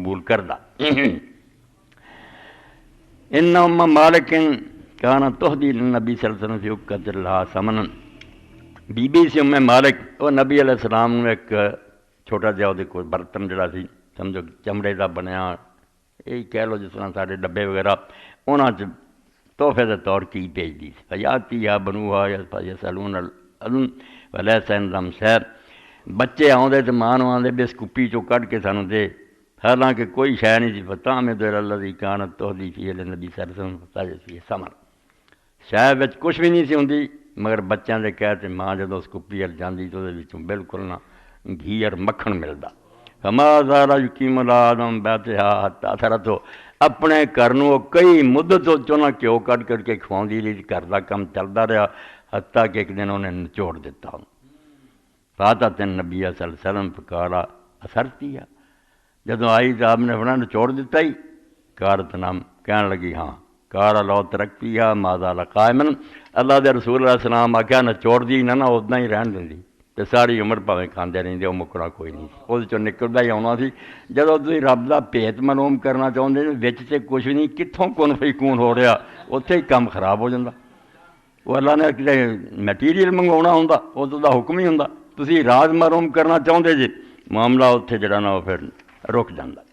قبول کردا ان ام مالک کانا تہدی للنبی صلی اللہ علیہ وسلم فی عکۃ لہا ثمن بی بی سی ام مالک وہ نبی علیہ السلام نے ایک چھوٹا جہا وہ کوئی برتن جڑا سی سمجھو چمڑے کا بنیا یہی کہہ لو جس طرح سارے ڈبے وغیرہ انہاں چ تحفے کے طور کی بھیج دی فیاتی یا بنوہا یا سلون الن ولیس عندہم سیر بچے آؤندے تو ماں نوں آندے بس کپی چوں کڈ کے سانوں دے حالانکہ کوئی شے نہیں سی پتا میں دیر الذی کانت تہدی فی النبی صلی اللہ علیہ وسلم فی ثمن شے وچ کچھ بھی نہیں سی ہوندی مگر بچیاں دے کہہ تے ماں جدوں اس کپی ول جاندی تو دے وچوں بالکل نہ گھی اور مکھن ملدا فما زال یقیم الادم بیتھا حتی اثرت اپنے گھر نوں کئی مدت چوں گھیو کڈ کر کے کھواؤندی رہی گھر دا کم چلدا رہا حتیٰ کہ ایک دن انہیں نچوڑ دیتا فاتت النبی صلی اللہ علیہ وسلم فقال اثرتی ہے جدوں آئی تو آپ نے فرمایا نچوڑ دیتا ہی قالت نعم کہنے لگی ہاں قال لو ترکتیھا ما زال قائما اللہ دے رسول علیہ السلام آخیا نچوڑ دی نہ ادنا ہی رہن دینی تو ساری عمر پاویں کھاندے رہندے وہ مکنا کوئی نہیں وہ چوں نکلدا ہی آنا سی جدوں تسی رب دا بھیت معلوم کرنا چاہندے وچ تے کچھ نہیں کتھوں کن فیکون ہو رہا اتھے ہی کام خراب ہو جاندہ وہ اللہ نے کتے میٹیریل منگوانا ہوندا وہ تو دا حکم ہی ہوندا تسی راز معلوم کرنا چاہندے جی معاملہ اتھے جڑا نا وہ پھر رک جاندہ